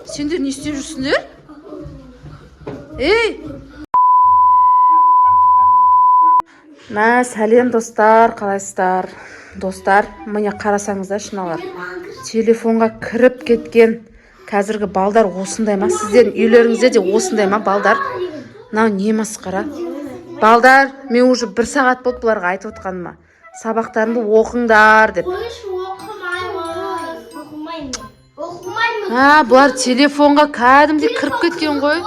Сендер не істеп жүрсіңдер? Ей! Мә, сәлем достар, қалайсыздар? Достар, міне қарасаңыздар шыналар. Телефонға кіріп кеткен қазіргі балдар осындай ма? Сіздердің үйлеріңізде де осындай ма балдар? Мынау не масқара? Балдар, мен уже 1 сағат болды бұларға айтып отқаныма. Сабақтарыңды оқыңдар деп. Бұлар телефонға кәдімде кіріп кеткен ғой.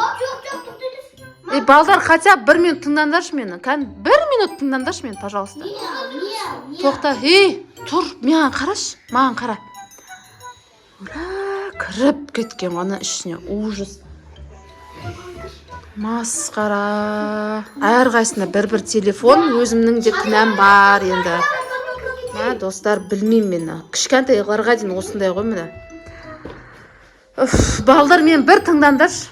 Балдар, хотя 1 минут тыңдандаршы мені. 1 минут тыңдандаршы мені, пожалуйста. Тоқта, тұр, маған қараш, маған қара. Кіріп кеткен ғана ішіне, ужас. Масқара. Әрқайсында бір телефон, өзімнің де кінәм бар енді. Достар, білмеймін мені. Кішкентайларға дейін осындай ғой мені. Балдар, мен бір тыңдандаршы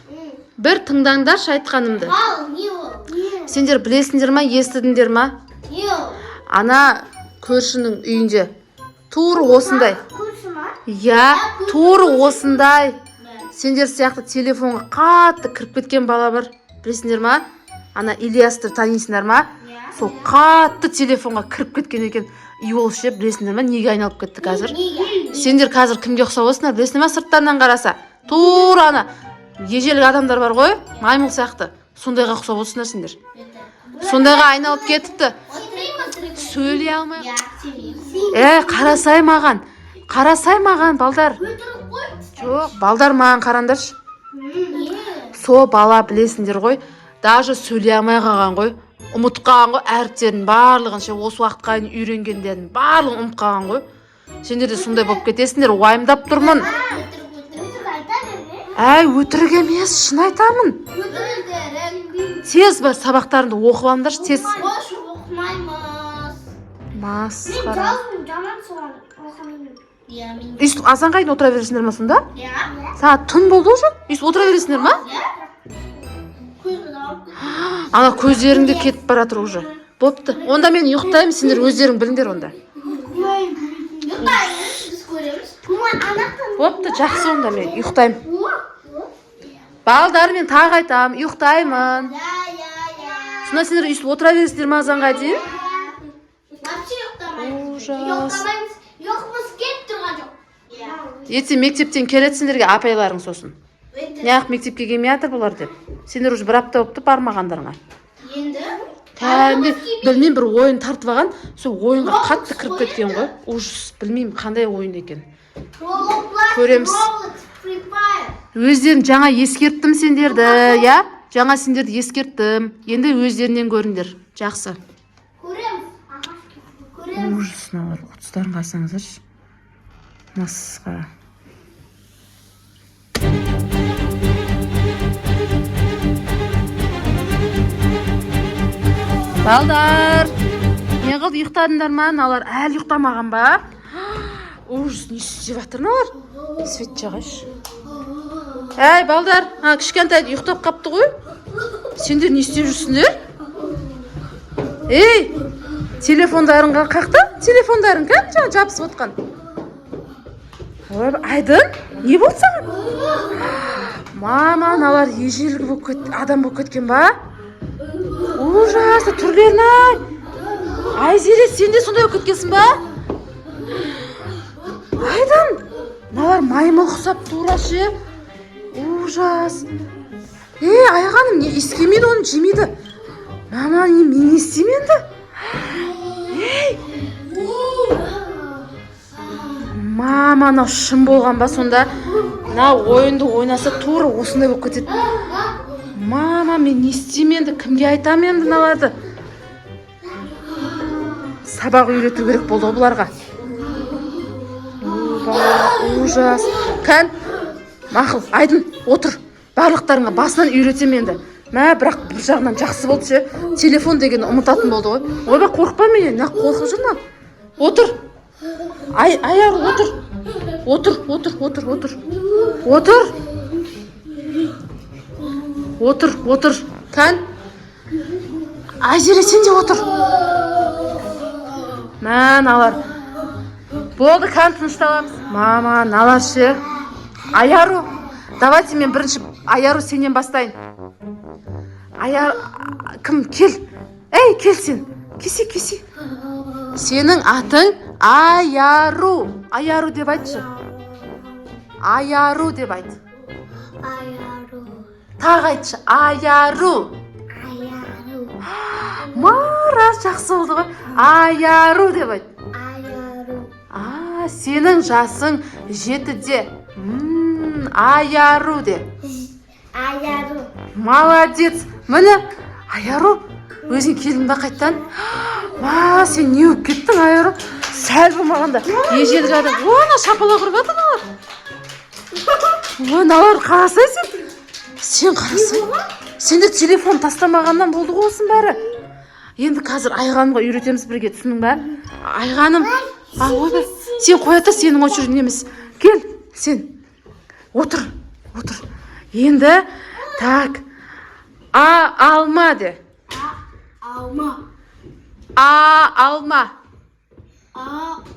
айтқанымды. Сендер білесіңдер ма, естідіңдер ма? Ана көршінің үйінде тур осындай. Тур осындай. Сендер сияқты телефонға қатты кіріп кеткен бала бар. Білесіңдер ма? Ана Ильясты танисыңдар ма? Сол қатты телефонға кіріп кеткен екен. Үй болшы, білесіңдер ма? Неге айналып кетті қазір? Сендер қазір кімге ұқсап осыңдар? Білесіңдер ма? Сырттан қараса. Тур ана ежелгі адамдар бар ғой, маймыл сияқты. Сондайға ұқсап осыңдар сендер. Сондайға айналып кетіпті. Сөйлей алмай. Қарасай маған, балдар. Жоқ, балдар маған қарандаршы. Со бала білесіңдер ғой, даже сөйлей алмай қалған ғой. Ұмытқан ғой, әріптерін барлығын, осы уақытқа үйренгендерін барлығын ұмытқан ғой. Сендер де сондай болып кетесіңдер, уайымдап тұрмын. Өтірік емес, шын айтамын. Тез бар, сабақтарыңды оқып алыңдаршы, тез. Масқара. Үйсіп азанға дейін отыра бересіңдер ма сонда? Сағат түн болды уже? Үйсіп отыра бересіңдер ма? Ана көздеріңде кетіп баратыр уже. Бопты. Онда мен ұйықтаймын, сендер өздерің біліңдер онда. Бопты, жақсы онда мен ұйықтаймын. Балдар, мен тағы айтам, ұйықтаймын. Сонда сендер үйсіп отыра бересіңдер ма азанға дейін? Ужас. Ертең мектептен келеді сендерге апайларың сосын. Неғып мектепке келмей жатыр бұлар деп. Сендер уже 1 апта болыпты бармағандарыңа. Кәдімгі білмеймін, бір ойын тартып алған, сол ойынға қатты кіріп кеткен ғой. Ужас, білмеймін қандай ойын екен. Көреміз. Өздерін жаңа ескерттім сендерді, я? Жаңа сендерді ескерттім. Енді өздерінен көріңдер. Жақсы. Ужас, мыналар, құтыстарын қарасаңыздаршы. Масқара. Балдар, не қылды, ұйықтадыңдар ма? Налар әлі ұйықтамаған ба? Ужас, не істеп жатыр налар? Свет жағайшы. Балдар, кішкентай ұйықтап қапты ғой? Сендер не істеп жүрсіңдер? Телефондарыңға қақты? Телефондарың кәм жаңа жабысып отқан? Айдын, не болды саған? Мама, налар ежелгі адам болып кеткен ба? Ужас, түрлерін Айзере, сен де сондай болып кеткенсің ба? Айдын, налар маймыл ұқсап турашы. Ужас. Айғаным, не искемейді, оны жемейді. Мама, мен істеменді? Мама, нау шын болған ба сонда? Нау ойынды ойнаса тура осындай болып кетеді. Мама, мен не істеменді? Кімге айтам енді наларды? Сабақ үйрету керек болды бұларға. Ужас. Кән, мақыл, Айдын, отыр. Барлықтарыңа басынан үйретем енді. Бірақ бір жағынан жақсы болды ше. Телефон деген ұмытатын болды ғой. Ойба, қорықпа менен, нақ қорқып жүрмін. Отыр. Аяр, отыр. Кән. Айзере, сен де отыр. Налар. Болды, кән тынышталамыз. Мама, налар ше. Аяру. Давайте мен бірінші Аяру сенен бастайын. Кім? Кел. Ей, кел сен. Кесе. Сенің атың Аяру. Аяру деп айтшы. Аяру деп айт. Аяру. Тағы айтшы. Аяру. Мара, жақсы болды ғой. Аяру деп айт. Аяру. Сенің жасың 7-де. Аяру де. Аяру. Молодец. Міне, Аяру, өзің келдің ба қайттан? Сен не өп кеттің, Аяру? Сәл болмағанда ежел жады. Оны шапала құрып атыр. Налар қарасай сен. Сен қарасай. Сенде телефон тастамағаннан болды ғой осың бәрі. Енді қазір Айғанымға үйретеміз бірге, түсінің бә? Айғаным. Ойбай, сен қоята сенің очередің емес. Кел, сен. Отыр. Енді, так. Алма де. Алма. Алма.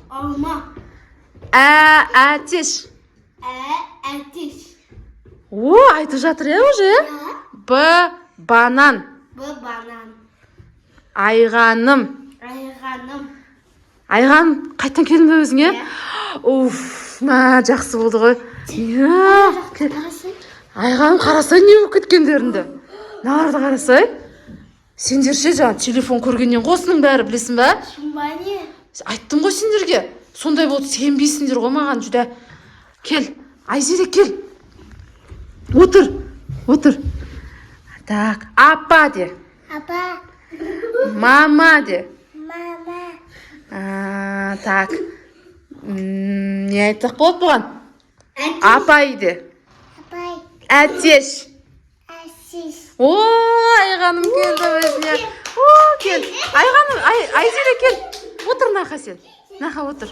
Алма. Әтеш. Әтеш. Айтып жатыр уже. Банан. Банан. Айғаным. Айғаным, қайттан келдің бе өзіңе? Жақсы болды ғой. Айғаным, қарасай не болып кеткендеріңді? Нарда қарасай. Сендер ше, жаңа телефон көргеннен қосының бәрі, білесің бә? Шумбане. Айттым ғой сендерге. Сондай болды, сенбейсіңдер ғой маған жүдә. Кел, Айзере кел. Отыр. Так, апа де. Апа. Мама де. Мама. Так. Не айтсақ болады бұған? Апай де. Апай. Әтеш. Әсис. Айғаным келді өзіне. Кел. Айғаным, Айзере кел. Отыр нақа сен. Нақа отыр.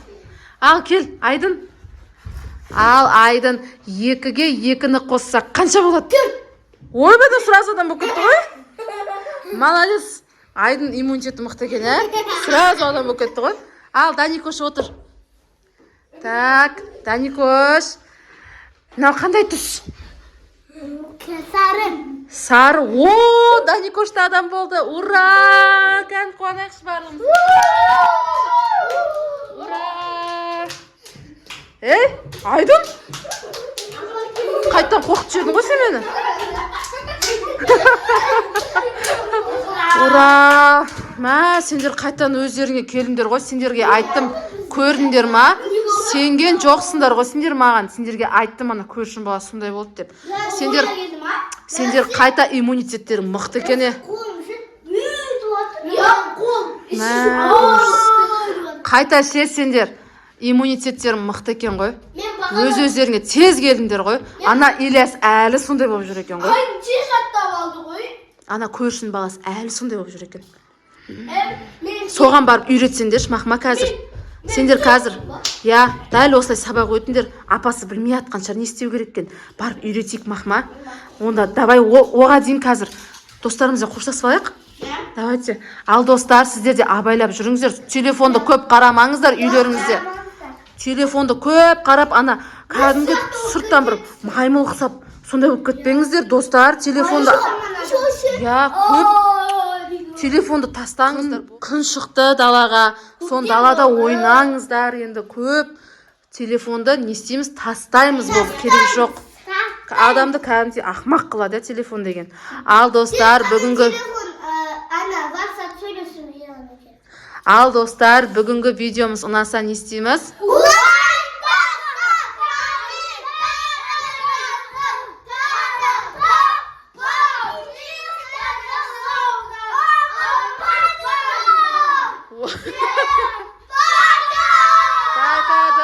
Ал кел, Айдын. Ал Айдын, 2-ге 2-ні қоссақ қанша болады? Ойбайды сразудан бұл кетті ғой? Молодец. Айдын иммунитеті мықты екен, Сразу адам бұл кетті ғой? Ал, Даникош отыр. Так, Даникош. Мынау қандай түс? Сары. Даникош та адам болды. Ура! Кән қуанайықшы барлығымыз. Ура! Айдын? Қайттан қорқып жібердің ғой сен мені? Ура! Сендер қайттан өздеріңе келдіңдер ғой. Сендерге айттым, көрдіңдер ма? Сенген жоқсыңдар ғой сендер маған. Сендерге айттым, ана көршім бала сондай болды деп. Сендер қайта иммунитеттерің мықты екен. Қайта ше сендер. Иммунитеттерің мықты екен ғой. Өз-өздеріңе тез келдіңдер ғой. Ана Ильяс әлі сондай болып жүр екен ғой. Ана көршінің баласы әлі сондай болып жүр екен. Соған барып үйретсендер, мақма қазір. Сендер қазір, дәл осылай сабақ өтіндер. Апасы білмей атқан шығар, не істеу керек екен. Барып үйретейік мақма. Онда давай оға дейін қазір. Достарымызбен қоштасып алайық. Давайте. Ал достар, сіздер де абайлап жүріңіздер. Телефонды көп қарамаңыздар үйлеріңізде. Телефонды көп қарап, ана кәдімгі сырттан бір маймыл ұқсап сондай болып кетпеңіздер, достар. Телефонды телефонды тастаңыздар. Күн шықты далаға, сон далада ойнаңыздар. Енді көп телефонды не істейміз, тастаймыз, бұл керек жоқ. Адамды кәдімгі ақмақ қылады телефон деген. Ал достар, бүгінгі видеомыз ұнаса не істейміз? Пока,